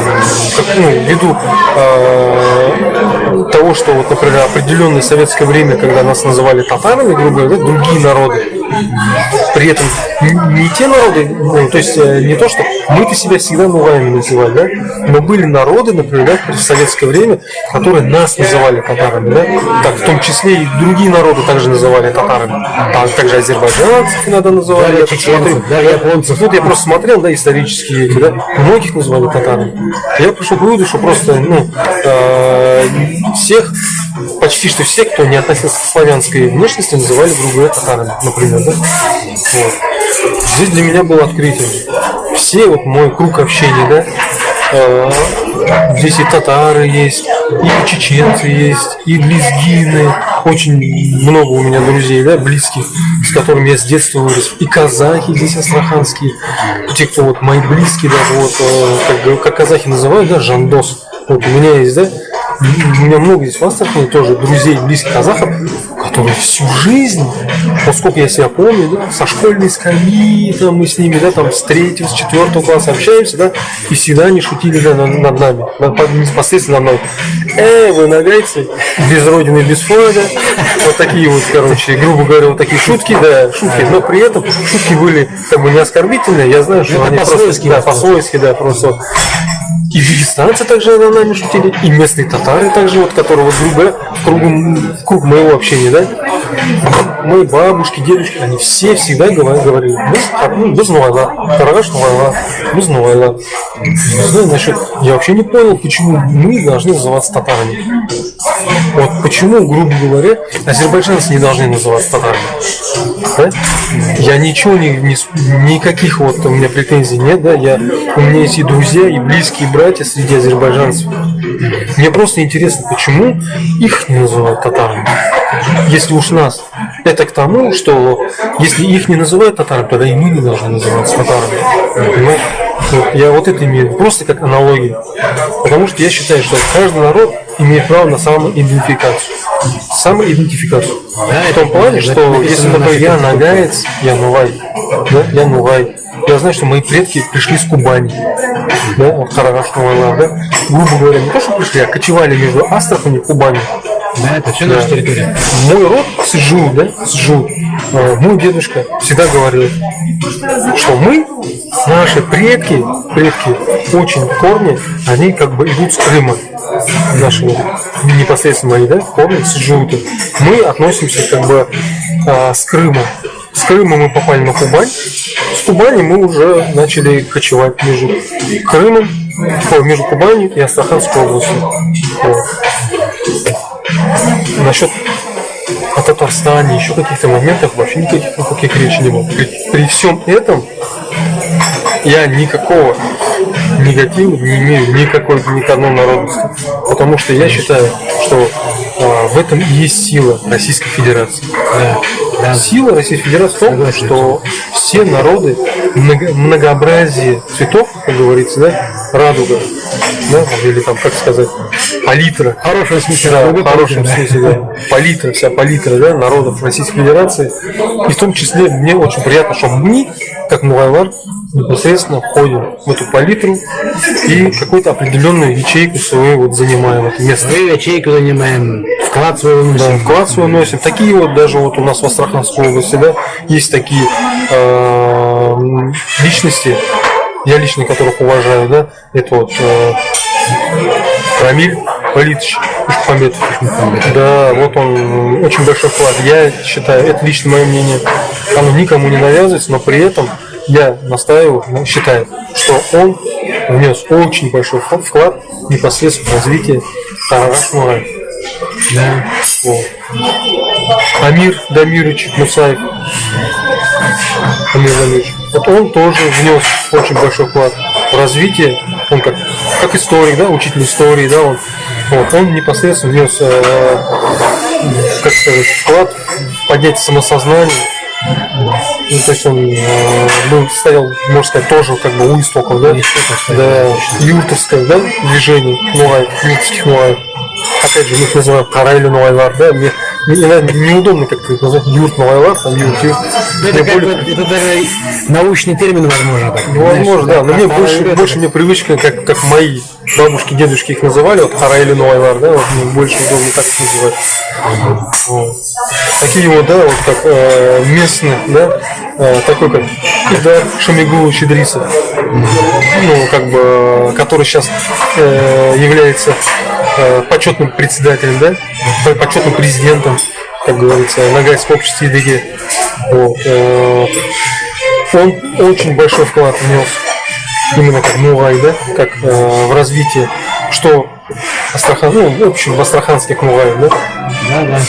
ввиду того, что, вот, например, определенное советское время, когда нас называли татарами, грубо говоря, другие народы, при этом не те народы, ну, то есть не то, что мы-то себя всегда нугаями называли, да, но были народы, например, да, в советское время, которые нас называли татарами, да, так, в том числе и другие народы также называли татарами, также азербайджанцев иногда называли, я чеченцев, да, японцев. Вот я просто смотрел, да, исторические эти, да, многих называли татарами. Я пришел к выводу, что просто, всех, почти что все, кто не относился к славянской внешности, называли, грубо говоря, татарами, например, да. Вот. Здесь для меня было открытие. Все, вот мой круг общения, да, здесь и татары есть, и чеченцы есть, и лезгины. Очень много у меня друзей, да, близких, с которыми я с детства вырос. И казахи здесь астраханские. Те, кто вот мои близкие, даже вот, как казахи называют, да, жандос. Вот у меня есть, да, у меня много здесь в Астрахани тоже друзей, близких казахов, которые всю жизнь, поскольку я себя помню, да, со школьной скамьи, там, мы с ними, да, там, с 3-го, с 4-го класса общаемся, да, и всегда они шутили, да, над нами, непосредственно над мной. Вы нагайцы, без родины, без флага, вот такие вот, короче, грубо говоря, вот такие шутки, да, шутки, но при этом шутки были, как бы, не оскорбительные, я знаю, что они просто, да, по-свойски, да, просто. И дагестанцы также над нами шутили, и местные татары также, вот, которые вот круг моего общения, да, мои бабушки, дедушки, они все всегда говорили, без нуайла, карагаш нуайла, без нуайла. Значит, я вообще не понял, почему мы должны называться татарами. Вот почему, грубо говоря, азербайджанцы не должны называться татарами. Да? Я ничего, никаких вот у меня претензий нет, да, у меня есть и друзья, и близкие братья среди азербайджанцев. Мне просто интересно, почему их не называют татарами. Если уж нас, это к тому, что если их не называют татарами, тогда и мы не должны называться татарами. Понимаешь? Вот, я вот это имею просто как аналогию. Потому что я считаю, что каждый народ имеет право на самоидентификацию. Самоидентификацию. Да, в том плане, что если, например, я нагаец, я нугай, да, я нугай. Я знаю, что мои предки пришли с Кубани, да, вот Карагаш Нуайла, да, грубо говоря, не то, что пришли, а кочевали между Астраханью и Кубанью. Да, это все наша территория. Мой род Сжу, да, Сжу. Мой дедушка всегда говорил, что мы, наши предки, очень корни, они как бы идут с Крыма. Наши непосредственно мои, да, корни Сжу. Мы относимся как бы с Крыма. С Крыма мы попали на Кубань, с Кубани мы уже начали кочевать между Крымом, между Кубанью и Астраханской областью. Вот. Насчет о Татарстане, еще каких-то моментах вообще никаких речи не было. При всем этом я никакого негатива не имею ни к одной народности. Потому что я считаю, что в этом и есть сила Российской Федерации. Да. Сила Российской Федерации в том, что все народы, многообразие цветов, как говорится, да, радуга, да, или там, как сказать, палитра. Хорошего смысла. Да, в хорошем смысле, да. Палитра, вся палитра, да, народов Российской Федерации. И в том числе мне очень приятно, что мы, как Нугайлар, непосредственно входим в эту палитру и какую-то определенную ячейку свою вот занимаем это место. Свою ячейку занимаем, вклад свой вносим. Да, вклад свой вносим. Такие вот даже вот у нас в Астраханской области, да, есть такие личности, я лично которых уважаю, да, это вот Рамиль Политович Ишмухамбетов. Да, вот он очень большой вклад. Я считаю, это лично мое мнение, оно никому не навязывается, но при этом я настаиваю, считаю, что он внес очень большой вклад непосредственно в развитие Карагаш Нугай. Да. Вот. Амир Дамирович Мусаев. Амир Дамирович. Вот он тоже внес очень большой вклад в развитие. Он как историк, да, учитель истории, да, он непосредственно внес, как сказать, вклад в поднятие самосознания. Ну, то есть он стоял, можно сказать, тоже как бы у истоков, да, юртовское, да, движение Нуай, юртовских Нуаев. Опять же, мы их называем Карайли Нуайлар, да, мне неудобно как-то назвать юрт Нуайлар, там юрт. Это даже научный термин, возможно, так. Ну, возможно, да, но мне больше мне привычка, как мои бабушки, дедушки их называли, вот Карайли Нуайлар, да, вот мне больше удобно так их называть. Вот. Такие вот, да, вот как местные, да, такой как Идар Шамигулу Щедрисов, ну, как бы, который сейчас является почетным председателем, да, почетным президентом, как говорится, Ногайского общества Едыги. Вот. Он очень большой вклад внес именно как Нугай, да, как в развитие, что Астрахан, ну, в общем, в астраханских Нугаев, да? Да.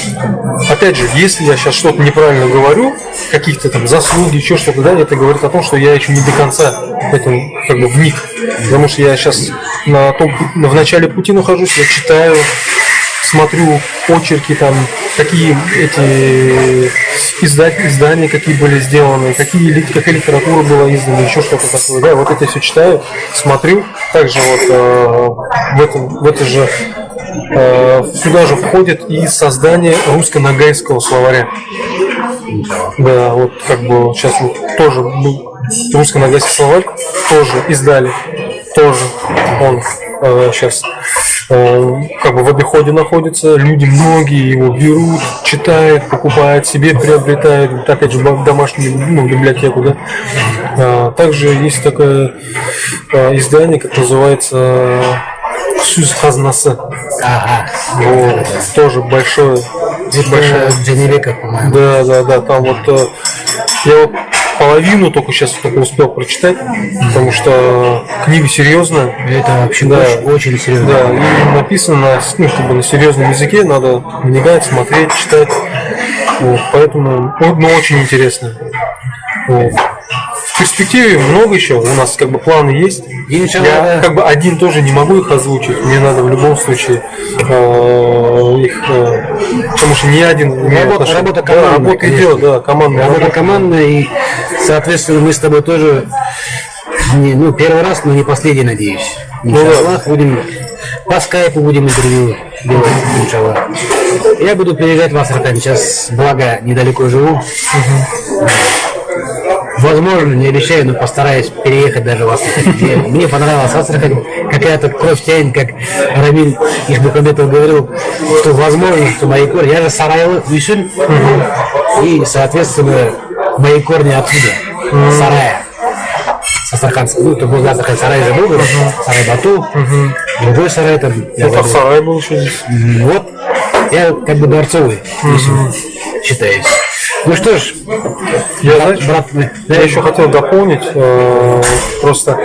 Опять же, если я сейчас что-то неправильно говорю, каких-то там заслуги, еще что-то, да, это говорит о том, что я еще не до конца в этом как бы вник. Потому что я сейчас в начале пути нахожусь, я читаю, смотрю очерки, там, какие эти издания какие были сделаны, какая литература была издана, еще что-то такое, да, вот это все читаю, смотрю. Также вот в это же сюда же входит и создание русско-ногайского словаря. Да, вот как бы сейчас вот тоже русско-ногайский словарь тоже издали, тоже он сейчас как бы в обиходе находится, люди многие его берут, читают, покупают, себе приобретают, опять же домашнюю библиотеку, да. Также есть такое издание, как называется Сюз Хазнасы. Ага. Вот, тоже большое. Большая Джанибека, по-моему. Да, там вот я вот половину только сейчас только успел прочитать, потому что книга серьезная. Это вообще очень серьезно. Да, и написано на серьезном языке, надо вникать, смотреть, читать. Вот, поэтому очень интересно. Вот. В перспективе много еще, у нас как бы планы есть. Я как бы один тоже не могу их озвучить, мне надо в любом случае их, потому что не один работа командная, работа идет, да, командная работа командная, и соответственно мы с тобой тоже первый раз, но не последний, надеюсь. Иншаллах, будем по скайпу будем интервью делать, иншаллах. Я буду переезжать в Астрахань, сейчас, благо, недалеко живу. Возможно, не обещаю, но постараюсь переехать даже в Астрахань. Мне понравилась Астрахань, какая-то кровь тянет, как Рамиль Ишмухамбетов говорил, что возможно, что мои корни, я же Сараева, Вишин, и, соответственно, мои корни отсюда, Сарая, с Астраханского, это был Астрахань, Сарай же был, Сарай-Бату, другой Сарай там. Сарай был еще здесь. Вот, я как бы дворцовый, считаюсь. Ну что ж, я еще хотел дополнить, просто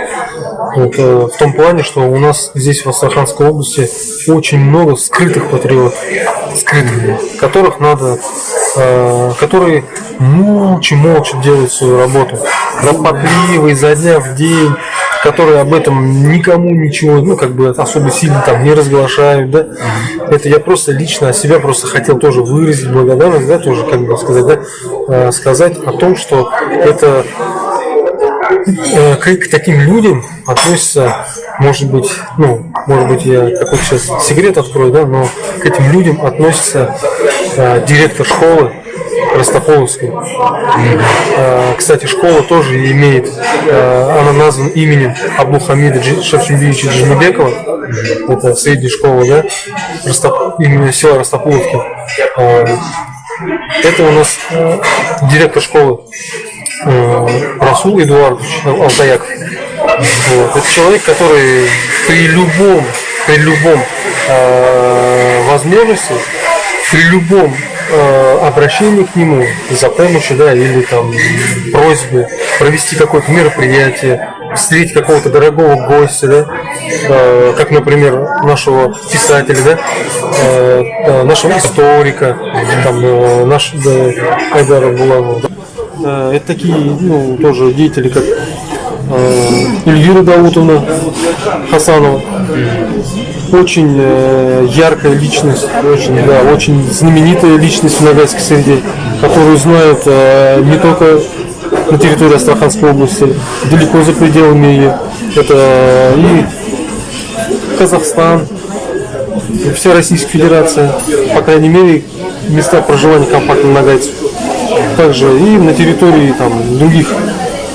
вот, в том плане, что у нас здесь в Астраханской области очень много скрытых патриотов, которых надо, которые молча делают свою работу, кропотливо изо дня в день, которые об этом никому ничего, как бы особо сильно там не разглашают, да. Это я просто лично от себя просто хотел тоже выразить благодарность, да, тоже как бы сказать, да, сказать о том, что это к таким людям относится, может быть, я какой-то сейчас секрет открою, да, но к этим людям относится директор школы Растополовской. Кстати, школа тоже имеет, она названа именем Абдулхамида Шевченбиевича Джанибекова. Это средняя школа, да, именно села Растополовки. Это у нас директор школы Расул Эдуардович Алтаяков. Вот. Это человек, который при любом возможности, при любом обращении к нему за помощью, да, или там просьбе провести какое-то мероприятие, встретить какого-то дорогого гостя, да, как, например, нашего писателя, да, нашего историка, там, наш Айдара Буланова. Это такие, ну, тоже деятели, как Эльвира Даутовна Хасанова. Очень яркая личность, очень знаменитая личность в ногайской среде, которую знают не только на территории Астраханской области, далеко за пределами ее. Это и Казахстан, и вся Российская Федерация, по крайней мере, места проживания компактных нагайцев. Также и на территории там, других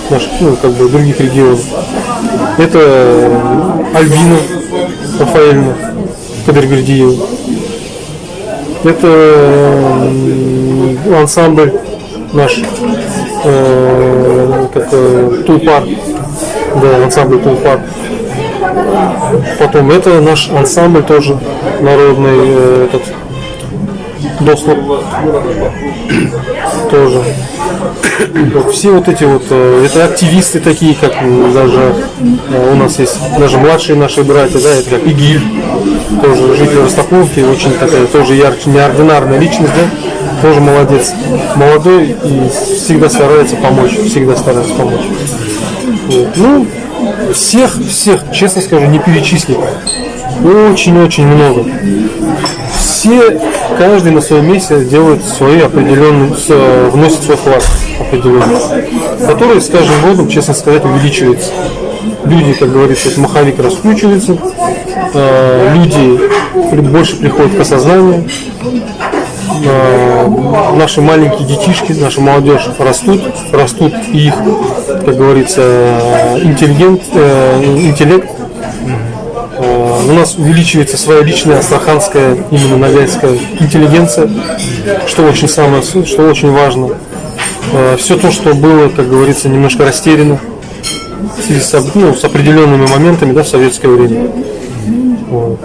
наших, ну, как бы других регионов. Это Альбина Рафаэльевна Кадырбердиева. Это ансамбль наш, Тулпар, да, ансамбль Тулпар. Потом это наш ансамбль тоже народный, этот Доступ тоже. Вот все вот эти вот, это активисты такие, как даже у нас есть даже младшие наши братья, да, это как Игиль, тоже житель Ростаховки, очень такая тоже неординарная личность, да, тоже молодец, молодой и всегда старается помочь, Вот. Ну, всех, честно скажу, не перечислить. Очень-очень много. Все, каждый на своем месте делает свои определенные, вносит свой вклад определенный, который с каждым годом, честно сказать, увеличивается. Люди, как говорится, этот маховик раскручивается, люди больше приходят к осознанию, наши маленькие детишки, наша молодежь растут и их, как говорится, интеллект. У нас увеличивается своя личная астраханская, именно нагайская интеллигенция, что очень важно. Все то, что было, как говорится, немножко растеряно в связи с определенными моментами, да, в советское время. Вот.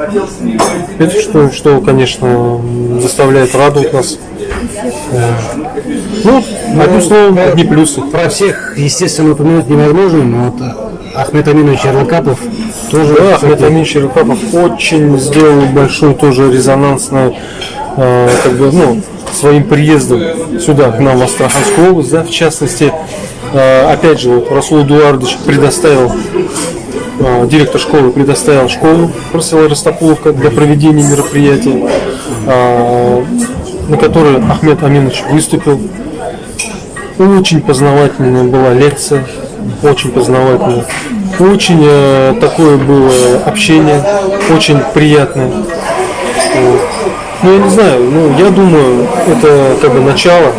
Это что, конечно, заставляет радовать нас. Ну, одним словом, одни плюсы. Про всех, естественно, упомянуть невозможно, но вот Ахмет Аминович Ярлыкапов тоже. Да, Ахмет Аминович Ярлыкапов очень сделал большой тоже резонансный, как бы, ну, своим приездом сюда, к нам в Астраханскую область, да, в частности, опять же, вот Расул Эдуардович предоставил, директор школы предоставил школу в селе Ростопуловка для проведения мероприятий, на которой Ахмет Аминович выступил. Очень познавательная была лекция, очень познавательная. Очень такое было общение, очень приятное. Ну, я не знаю, я думаю, это как бы начало.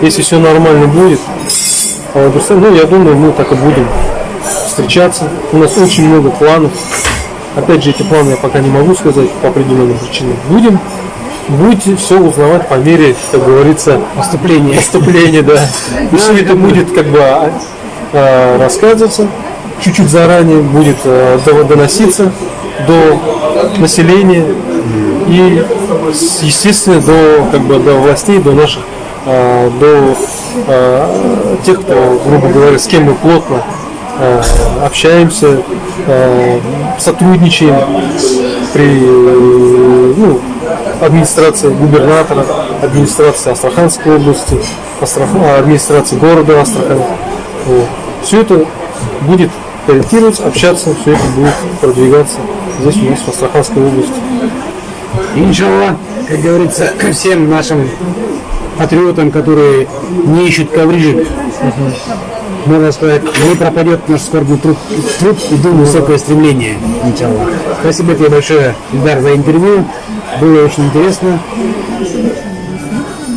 Если все нормально будет, я думаю, мы так и будем встречаться. У нас очень много планов. Опять же, эти планы я пока не могу сказать по определенным причинам. Будете все узнавать по мере, как говорится, поступления, да. И все это будет как бы рассказываться чуть-чуть заранее, будет доноситься до населения и, естественно, до властей, до наших, до тех, кто, грубо говоря, с кем мы плотно общаемся, сотрудничаем при администрации губернатора, администрации Астраханской области, администрации города Астрахань. Вот. Все это будет корректироваться, общаться, все это будет продвигаться здесь у нас в Астраханской области. Иншаллах, как говорится, всем нашим патриотам, которые не ищут коврижек, можно сказать, не пропадет наш скорбный труд и высокое стремление. Иншаллах. Спасибо тебе большое, Ильдар, за интервью. Было очень интересно.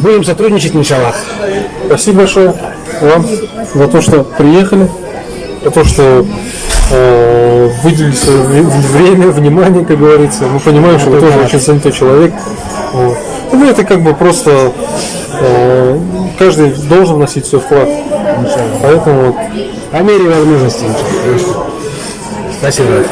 Будем сотрудничать, иншаллах. Спасибо большое вам за то, что приехали, за то, что выделили свое время, внимание, как говорится. Мы понимаем, что вы тоже очень занятой человек. Вот. Ну, это как бы просто каждый должен вносить свой вклад. Поэтому вот. По мере возможностей. Спасибо.